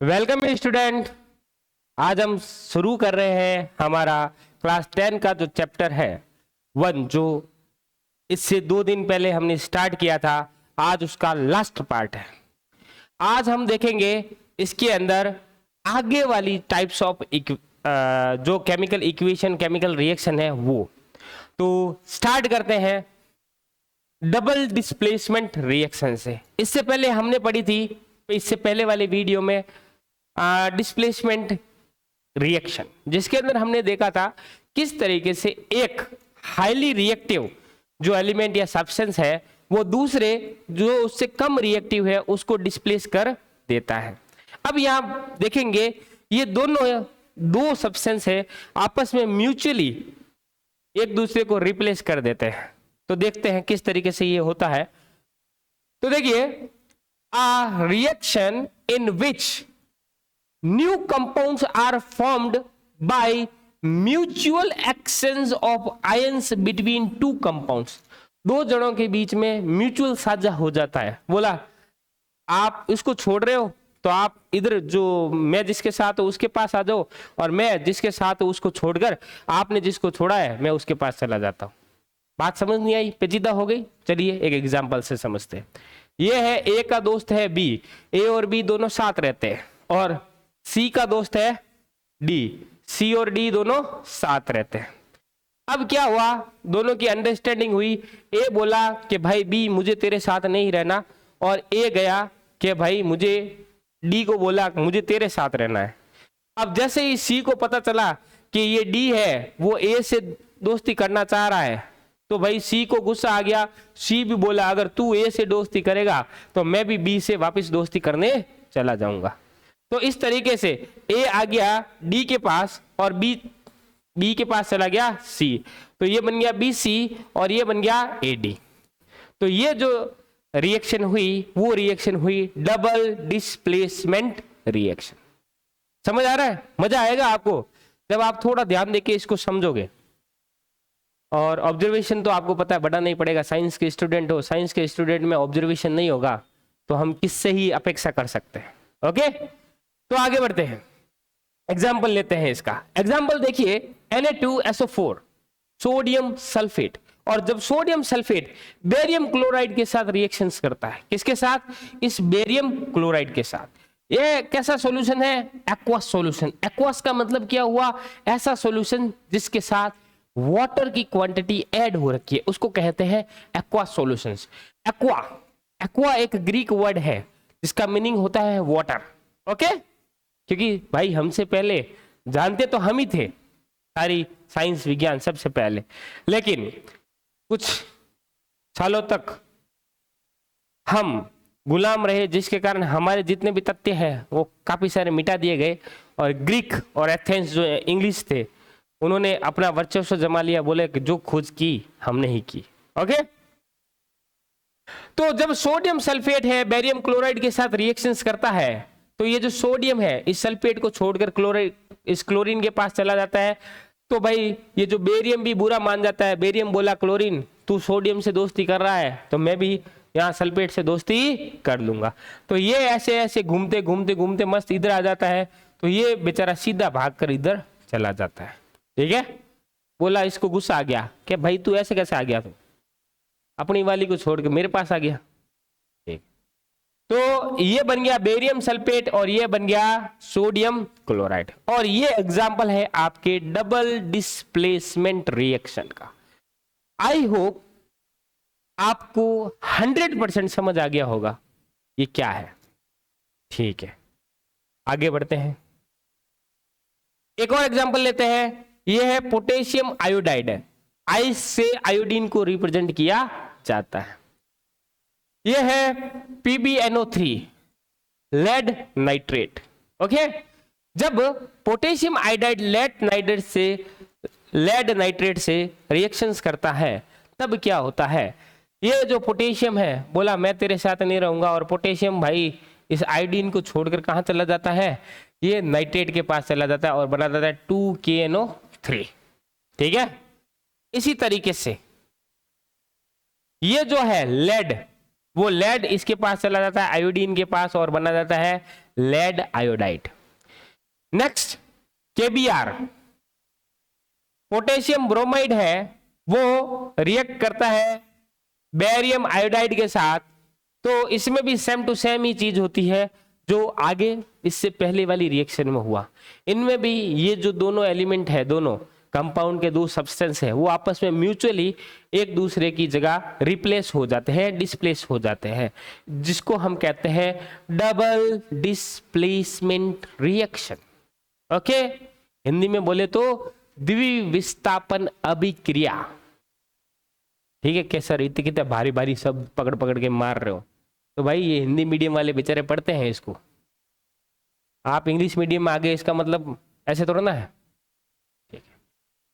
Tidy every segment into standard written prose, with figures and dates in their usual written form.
Welcome student. आज हम शुरू कर रहे हैं हमारा क्लास 10 का जो चैप्टर है 1, जो इससे 2 दिन पहले हमने स्टार्ट किया था। आज उसका लास्ट पार्ट है। आज हम देखेंगे इसके अंदर आगे वाली टाइप्स ऑफ जो केमिकल इक्वेशन, केमिकल रिएक्शन है वो। तो स्टार्ट करते हैं डबल डिस्प्लेसमेंट रिएक्शन से। इससे पहले हमने पढ़ी थी, इससे पहले वाले वीडियो में डिस्प्लेसमेंट रिएक्शन, जिसके अंदर हमने देखा था किस तरीके से एक हाईली रिएक्टिव जो एलिमेंट या सब्सटेंस है वो दूसरे जो उससे कम रिएक्टिव है उसको डिस्प्लेस कर देता है। अब यहां देखेंगे ये दोनों दो सब्सटेंस है आपस में म्यूचुअली एक दूसरे को रिप्लेस कर देते हैं। तो देखते हैं किस तरीके से ये होता है। तो देखिए, a reaction in which new compounds are formed by mutual exchange of ions between two compounds। दो जड़ों के बीच में म्यूचुअल साझा हो जाता है। बोला आप इसको छोड़ रहे हो तो आप इधर, जो मैं जिसके साथ हूं उसके पास आ जाओ, और मैं जिसके साथ हूं उसको छोड़कर आपने जिसको छोड़ा है मैं उसके पास चला जाता हूं। बात समझ नहीं आई, पेचीदा हो गई। चलिए एक एग्जांपल से समझते हैं। ये है ए का दोस्त है बी, ए और बी दोनों साथ रहते हैं, और सी का दोस्त है डी, सी और डी दोनों साथ रहते हैं। अब क्या हुआ, दोनों की अंडरस्टैंडिंग हुई। ए बोला कि भाई बी मुझे तेरे साथ नहीं रहना, और ए गया कि भाई मुझे डी को बोला मुझे तेरे साथ रहना है। अब जैसे ही सी को पता चला कि ये डी है वो ए से दोस्ती करना चाह रहा है, तो भाई सी को गुस्सा आ गया। सी भी बोला अगर तू ए से दोस्ती करेगा तो मैं भी बी से वापस दोस्ती करने चला जाऊंगा। तो इस तरीके से ए आ गया डी के पास और बी के पास चला गया सी। तो ये बन गया बी सी और ये बन गया ए डी। तो ये जो रिएक्शन हुई वो रिएक्शन हुई डबल डिस्प्लेसमेंट रिएक्शन। समझ आ रहा है? मजा आएगा आपको जब आप थोड़ा ध्यान देके इसको समझोगे। और ऑब्जर्वेशन तो आपको पता है, बड़ा नहीं पड़ेगा। साइंस के स्टूडेंट हो, साइंस के स्टूडेंट में ऑब्जर्वेशन नहीं होगा तो हम किससे ही अपेक्षा कर सकते हैं। ओके, तो आगे बढ़ते हैं, एग्जाम्पल लेते हैं इसका। एग्जाम्पल देखिए, Na2SO4 सोडियम सल्फेट। और जब सोडियम सल्फेट बेरियम क्लोराइड के साथ रिएक्शंस करता है, किसके साथ? इस बेरियम क्लोराइड के साथ। ये कैसा सॉल्यूशन है? Aqueous solution. एक्वस का मतलब क्या हुआ? ऐसा सॉल्यूशन जिसके साथ वाटर की क्वांटिटी ऐड हो रखी है, उसको कहते हैं एक्वा सॉल्यूशंस। एक्वा एक ग्रीक वर्ड है जिसका मीनिंग होता है वाटर। ओके, क्योंकि भाई हमसे पहले जानते तो हम ही थे सारी साइंस विज्ञान सबसे पहले, लेकिन कुछ सालों तक हम गुलाम रहे, जिसके कारण हमारे जितने भी तथ्य हैं वो काफी सारे मिटा दिए गए। और ग्रीक और एथेंस जो इंग्लिश थे उन्होंने अपना वर्चस्व जमा लिया, बोले कि जो खोज की हमने ही की। ओके, तो जब सोडियम सल्फेट है बेरियम क्लोराइड के साथ रिएक्शंस करता है, तो ये जो सोडियम है इस सल्फेट को छोड़कर क्लोराइड इस क्लोरीन के पास चला जाता है। तो भाई ये जो बेरियम भी बुरा मान जाता है। बेरियम बोला क्लोरीन तू सोडियम से दोस्ती कर रहा है तो मैं भी यहाँ सल्फेट से दोस्ती कर लूंगा। तो ये ऐसे ऐसे घूमते घूमते घूमते मस्त इधर आ जाता है। तो ये बेचारा सीधा भागकर इधर चला जाता है। ठीक है, बोला इसको गुस्सा आ गया कि भाई तू ऐसे कैसे आ गया, तू अपनी वाली को छोड़ के मेरे पास आ गया। ठीक, तो ये बन गया बेरियम सल्फेट और ये बन गया सोडियम क्लोराइड। और ये एग्जांपल है आपके डबल डिस्प्लेसमेंट रिएक्शन का। आई होप आपको 100% समझ आ गया होगा ये क्या है। ठीक है, आगे बढ़ते हैं, एक और एग्जांपल लेते हैं। ये है पोटेशियम आयोडाइड है। आई से आयोडीन को रिप्रेजेंट किया जाता है। ये है PbNO3 लेड नाइट्रेट। ओके, जब पोटेशियम आयोडाइड लेड नाइट्रेट से रिएक्शंस करता है तब क्या होता है? ये जो पोटेशियम है बोला मैं तेरे साथ नहीं रहूंगा, और पोटेशियम भाई इस आयोडीन को छोड़कर कहां चला जाता है? ये नाइट्रेट के पास चला जाता है और बना जाता है 2KNO3। ठीक है, इसी तरीके से ये जो है लेड वो लेड इसके पास चला जाता है आयोडीन के पास और बना जाता है lead iodide. Next KBr, potassium bromide है, वो रिएक्ट करता है बेरियम आयोडाइड के साथ। तो इसमें भी सेम टू सेम ही चीज होती है जो आगे इससे पहले वाली रिएक्शन में हुआ। इनमें भी ये जो दोनों एलिमेंट है, दोनों कंपाउंड के दो सब्सटेंस है, वो आपस में म्यूचुअली एक दूसरे की जगह रिप्लेस हो जाते हैं, डिस्प्लेस हो जाते हैं, जिसको हम कहते हैं double displacement reaction. Okay, Hindi में बोले तो द्विविस्थापन अभिक्रिया। ठीक है, कैसा रीति कितने भारी भारी सब पकड़ पकड़ के मार रहे हो, तो भाई ये हिंदी मीडियम वाले बेचारे पढ़ते हैं इसको, आप इंग्लिश मीडियम में आ गए, इसका मतलब ऐसे थोड़ा ना है। ठीक है,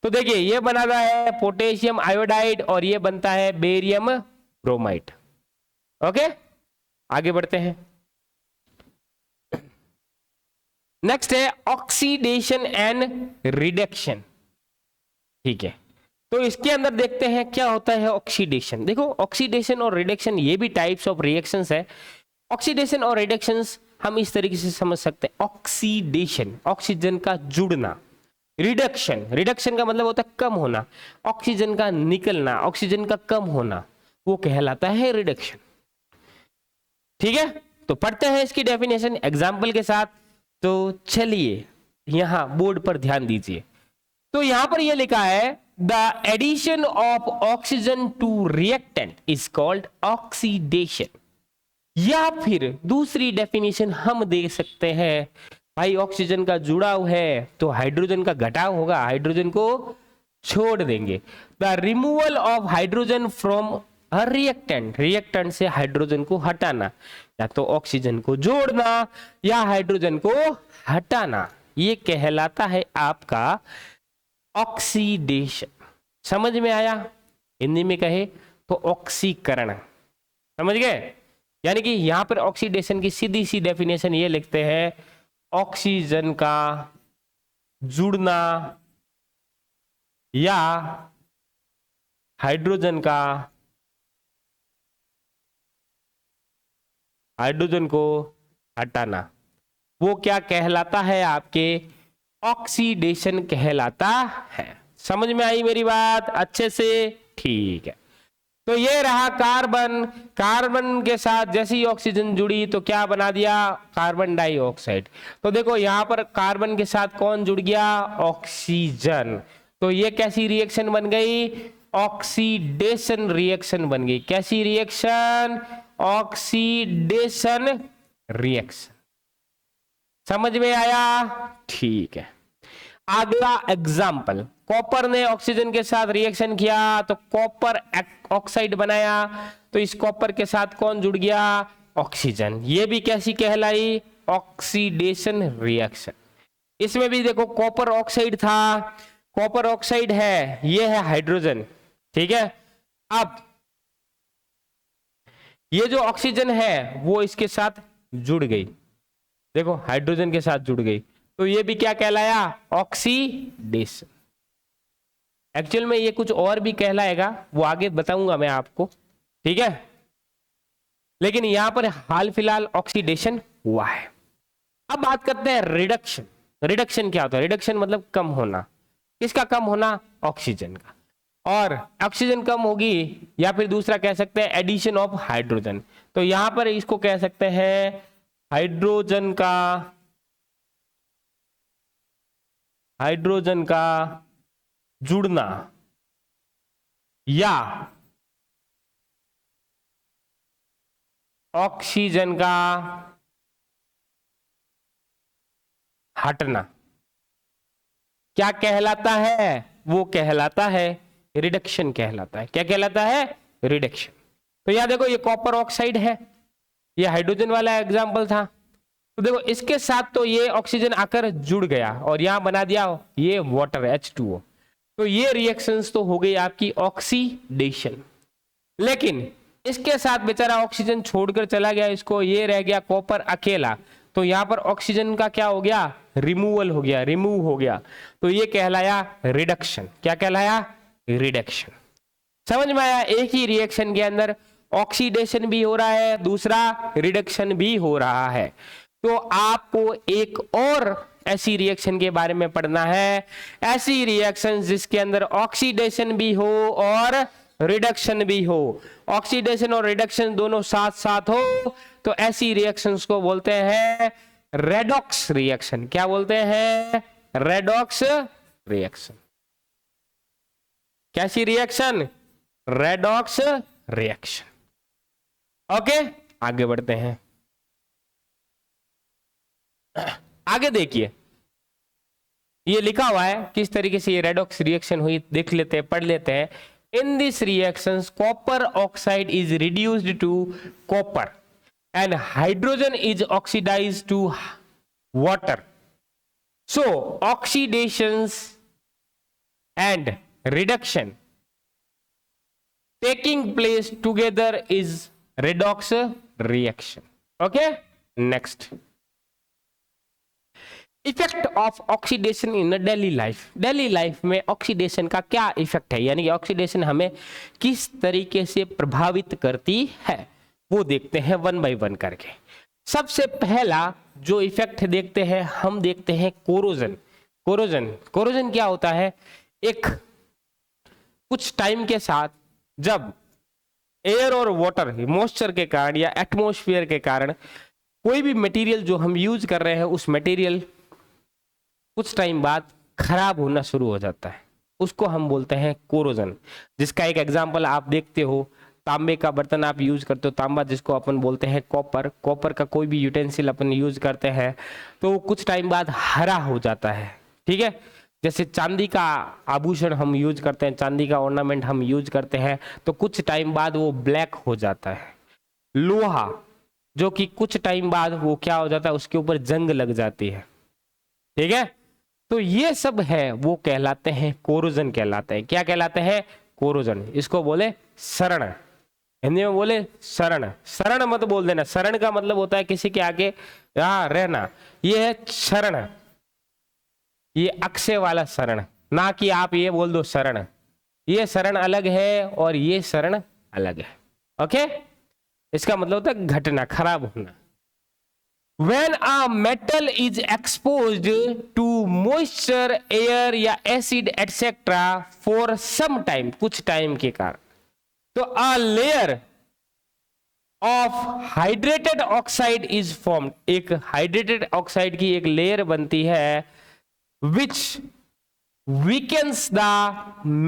तो देखिए ये बनाता है पोटेशियम आयोडाइड और ये बनता है बेरियम ब्रोमाइड। ओके, आगे बढ़ते हैं। नेक्स्ट है ऑक्सीडेशन एंड रिडक्शन। ठीक है, तो इसके अंदर देखते हैं क्या होता है ऑक्सीडेशन। देखो ऑक्सीडेशन और रिडक्शन ये भी टाइप्स ऑफ रिएक्शंस है। ऑक्सीडेशन और रिडक्शंस हम इस तरीके से समझ सकते हैं, ऑक्सीडेशन ऑक्सीजन का जुड़ना, रिडक्शन रिडक्शन का मतलब होता है कम होना, ऑक्सीजन का निकलना, ऑक्सीजन का कम होना, वो कहलाता है रिडक्शन। ठीक है, तो पढ़ते हैं इसकी डेफिनेशन एग्जाम्पल के साथ। तो चलिए यहां बोर्ड पर ध्यान दीजिए। तो यहां पर यह लिखा है the addition of oxygen to reactant is called oxidation. या फिर दूसरी डेफिनेशन हम दे सकते हैं, भाई ऑक्सीजन का जुड़ाव है तो हाइड्रोजन का घटाव होगा, हाइड्रोजन को छोड़ देंगे। The removal of hydrogen from a reactant, reactant से हाइड्रोजन को हटाना, या तो ऑक्सीजन को जोड़ना या हाइड्रोजन को हटाना, ये कहलाता है आपका ऑक्सीडेशन। समझ में आया? हिंदी में कहे तो ऑक्सीकरण। समझ गए? यानी कि यहां पर ऑक्सीडेशन की सीधी सी डेफिनेशन ये लिखते हैं, ऑक्सीजन का जुड़ना या हाइड्रोजन को हटाना, वो क्या कहलाता है आपके ऑक्सीडेशन कहलाता है। समझ में आई मेरी बात अच्छे से? ठीक है, तो ये रहा कार्बन। कार्बन के साथ जैसे ही ऑक्सीजन जुड़ी तो क्या बना दिया? Carbon dioxide. तो देखो यहां पर कार्बन के साथ कौन जुड़ गया? ऑक्सीजन। तो ये कैसी रिएक्शन बन गई? ऑक्सीडेशन रिएक्शन बन गई। कैसी रिएक्शन? Oxidation reaction. समझ में आया? ठीक है, अगला एग्जाम्पल, कॉपर ने ऑक्सीजन के साथ रिएक्शन किया तो कॉपर ऑक्साइड बनाया। तो इस कॉपर के साथ कौन जुड़ गया? ऑक्सीजन। ये भी कैसी कहलाई? Oxidation reaction. इसमें भी देखो कॉपर ऑक्साइड था, कॉपर ऑक्साइड है, ये है हाइड्रोजन। ठीक है, अब ये जो ऑक्सीजन है वो इसके साथ जुड़ गई, देखो हाइड्रोजन के साथ जुड़ गई, तो ये भी क्या कहलाया? ऑक्सीडेशन। एक्चुअल में ये कुछ और भी कहलाएगा, वो आगे बताऊंगा मैं आपको। ठीक है, लेकिन यहां पर हाल फिलहाल ऑक्सीडेशन हुआ है। अब बात करते हैं रिडक्शन। रिडक्शन क्या होता है? रिडक्शन मतलब कम होना। किसका कम होना? ऑक्सीजन का। और ऑक्सीजन कम होगी, या फिर दूसरा कह सकते हैं एडिशन ऑफ हाइड्रोजन। तो यहां पर इसको कह सकते हैं हाइड्रोजन का जुड़ना या ऑक्सीजन का हटना क्या कहलाता है? वो कहलाता है रिडक्शन कहलाता है। क्या कहलाता है? रिडक्शन। तो यहां देखो ये कॉपर ऑक्साइड है, ये हाइड्रोजन वाला एग्जांपल था। तो देखो इसके साथ तो ये ऑक्सीजन आकर जुड़ गया और यहां बना दिया ये वाटर H2O। तो ये रिएक्शंस तो हो गई आपकी ऑक्सीडेशन। लेकिन इसके साथ बेचारा ऑक्सीजन छोड़कर चला गया इसको, ये रह गया कॉपर अकेला। तो यहां पर ऑक्सीजन का क्या हो गया? रिमूवल हो गया, रिमूव हो गया। तो ये कहलाया रिडक्शन। क्या कहलाया? रिडक्शन। समझ में आया? एक ही रिएक्शन के अंदर ऑक्सीडेशन भी हो रहा है, दूसरा रिडक्शन भी हो रहा है। तो आपको एक और ऐसी रिएक्शन के बारे में पढ़ना है, ऐसी रिएक्शन जिसके अंदर ऑक्सीडेशन भी हो और रिडक्शन भी हो। ऑक्सीडेशन और रिडक्शन दोनों साथ साथ हो तो ऐसी रिएक्शंस को बोलते हैं रेडॉक्स रिएक्शन। क्या बोलते हैं? Redox reaction. कैसी रिएक्शन? Redox reaction. ओके, आगे बढ़ते हैं। आगे देखिए, ये लिखा हुआ है किस तरीके से ये रेडॉक्स रिएक्शन हुई, देख लेते हैं, पढ़ लेते हैं। In this reactions copper oxide is reduced to copper and hydrogen is oxidized to water. So oxidations and reduction taking place together is redox reaction. Okay, next, effect of oxidation in daily life. Daily life में oxidation का क्या effect है, यानी कि oxidation हमें किस तरीके से प्रभावित करती है, वो देखते हैं वन बाय वन करके। सबसे पहला जो इफेक्ट देखते हैं, हम देखते हैं कोरोजन। कोरोजन क्या होता है? एक कुछ टाइम के साथ जब एयर और वाटर मॉइस्चर के कारण या एटमॉस्फेयर के कारण कोई भी मटेरियल जो हम यूज कर रहे हैं, उस मटेरियल कुछ टाइम बाद खराब होना शुरू हो जाता है, उसको हम बोलते हैं कोरोजन। जिसका एक एग्जांपल आप देखते हो, तांबे का बर्तन आप यूज करते हो, तांबा जिसको अपन बोलते हैं कॉपर, कॉपर का कोई भी यूटेंसिल अपन यूज करते हैं तो कुछ टाइम बाद हरा हो जाता है। ठीक है, जैसे चांदी का आभूषण हम यूज करते हैं, चांदी का ऑर्नामेंट हम यूज करते हैं तो कुछ टाइम बाद वो ब्लैक हो जाता है। लोहा जो कि कुछ टाइम बाद वो क्या हो जाता है, उसके ऊपर जंग लग जाती है। ठीक है, तो ये सब है वो कहलाते हैं कोरोजन कहलाते हैं। क्या कहलाते हैं? कोरोजन। इसको बोले शरण, हिंदी में बोले शरण। शरण मत बोल देना, शरण का मतलब होता है किसी के आगे रहना। ये है शरण, ये अक्षय वाला शरण, ना कि आप ये बोल दो शरण। ये शरण अलग है और ये शरण अलग है। ओके, इसका मतलब होता है घटना, खराब होना। When a metal is exposed to moisture, air या acid etc. for some time, कुछ टाइम के कारण, तो a layer of hydrated oxide is formed, एक hydrated oxide की एक लेयर बनती है which weakens the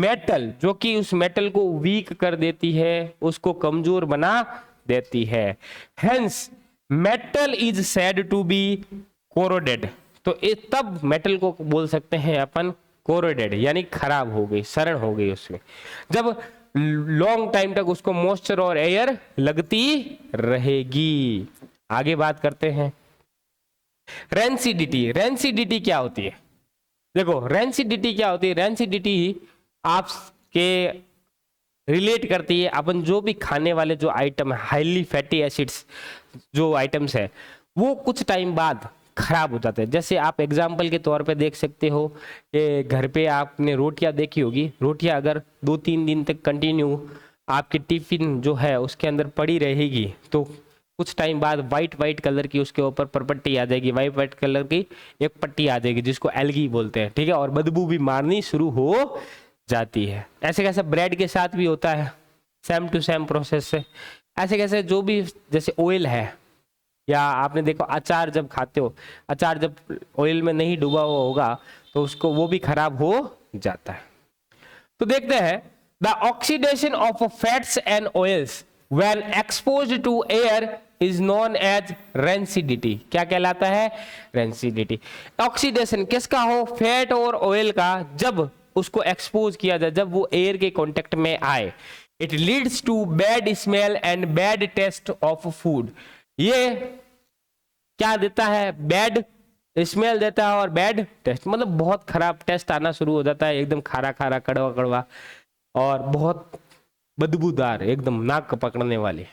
metal, जो कि उस मेटल को वीक कर देती है, उसको कमजोर बना देती है। Hence metal is said to be corroded, तो तब मेटल को बोल सकते हैं अपन कोरोडेड, यानी खराब हो गई, शरण हो गई उसमें, जब लॉन्ग टाइम तक उसको मॉइस्चर और एयर लगती रहेगी। आगे बात करते हैं रेंसिडिटी। रेंसिडिटी क्या होती है? देखो, रेंसिडिटी क्या होती है? रेंसिडिटी आपके रिलेट करती है अपन जो भी खाने वाले जो आइटम है, हाईली फैटी एसिड्स जो आइटम्स है, वो कुछ टाइम बाद खराब हो जाते हैं। जैसे आप एग्जाम्पल के तौर पे देख सकते हो कि घर पे आपने रोटियां देखी होगी, रोटियां अगर 2-3 दिन तक कंटिन्यू आपके टिफिन जो है उसके अंदर पड़ी रहेगी तो कुछ टाइम बाद वाइट कलर की उसके ऊपर परपट्टी आ जाएगी, वाइट कलर की एक पट्टी आ जाएगी जिसको एल्गी बोलते हैं। ठीक है, और बदबू भी मारनी शुरू हो जाती है। ऐसे कैसे ब्रेड के साथ भी होता है, सेम टू सेम प्रोसेस से। ऐसे कैसे जो भी, जैसे ऑयल है, या आपने देखो अचार जब खाते हो, अचार जब ऑयल में नहीं डूबा हुआ होगा तो उसको वो भी खराब हो जाता है। तो देखते हैं, the oxidation of fats and oils when exposed to air is known as rancidity. क्या कहलाता है? रेंसिडिटी। ऑक्सीडेशन किसका हो? फैट और ऑयल का, जब उसको एक्सपोज किया जाए, जब वो एयर के कांटेक्ट में आए, it leads to bad smell and bad taste of food. ये क्या देता है? बैड स्मेल देता है और बैड टेस्ट, मतलब बहुत खराब टेस्ट आना शुरू हो जाता है, एकदम खारा खारा, कड़वा कड़वा और बहुत बदबूदार, एकदम नाक पकड़ने वाली।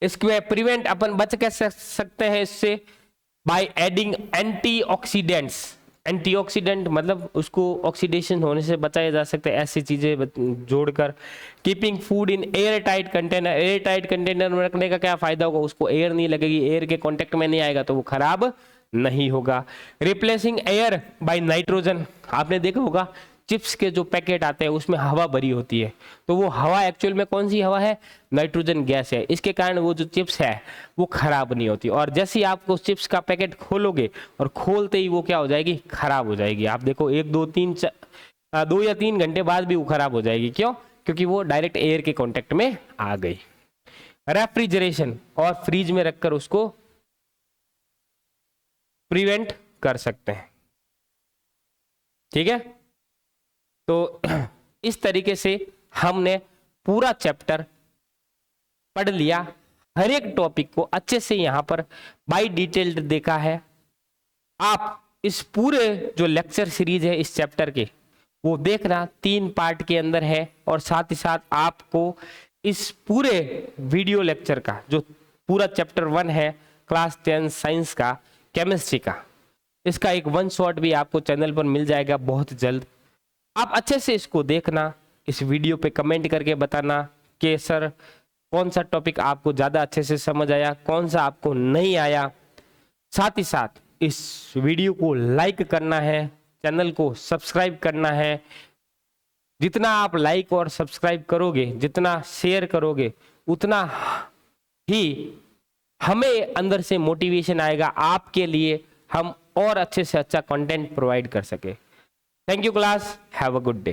इसके प्रिवेंट अपन बच के सकते हैं इससे बाय एडिंग एंटीऑक्सीडेंट्स। एंटीऑक्सीडेंट मतलब उसको ऑक्सीडेशन होने से बचाया जा सकता है, ऐसी चीज़ें जोड़कर। Keeping food in air tight container, air tight container में रखने का क्या फ़ायदा होगा, उसको एयर नहीं लगेगी, एयर के कांटेक्ट में नहीं आएगा तो वो खराब नहीं होगा। रिप्लेसिंग एयर बाय नाइट्रोजन, आपने देखा होगा चिप्स के जो पैकेट आते हैं उसमें हवा भरी होती है, तो वो हवा एक्चुअल में कौन सी हवा है, नाइट्रोजन गैस है। इसके कारण वो जो चिप्स है वो खराब नहीं होती, और जैसे ही आप उस चिप्स का पैकेट खोलोगे और खोलते ही वो क्या हो जाएगी, खराब हो जाएगी। आप देखो 2 या 3 घंटे बाद भी वो खराब हो जाएगी। क्यों? क्योंकि वो डायरेक्ट एयर के कांटेक्ट में आ गई। रेफ्रिजरेशन, और फ्रीज में रखकर उसको प्रिवेंट कर सकते हैं। ठीक है, तो इस तरीके से हमने पूरा चैप्टर पढ़ लिया, हर एक टॉपिक को अच्छे से यहां पर बाय डिटेल्ड देखा है। आप इस पूरे जो लेक्चर सीरीज है इस चैप्टर के वो देखना, 3 पार्ट के अंदर है, और साथ ही साथ आपको इस पूरे वीडियो लेक्चर का जो पूरा चैप्टर 1 है क्लास 10 साइंस का, केमिस्ट्री का, इसका एक 1 शॉट भी आपको चैनल पर मिल जाएगा बहुत जल्द। आप अच्छे से इसको देखना, इस वीडियो पे कमेंट करके बताना कि सर कौन सा टॉपिक आपको ज़्यादा अच्छे से समझ आया, कौन सा आपको नहीं आया। साथ ही साथ इस वीडियो को लाइक करना है, चैनल को सब्सक्राइब करना है। जितना आप लाइक और सब्सक्राइब करोगे, जितना शेयर करोगे, उतना ही हमें अंदर से मोटिवेशन आएगा आपके लिए, हम और अच्छे से अच्छा कंटेंट प्रोवाइड कर सके। Thank you class, have a good day.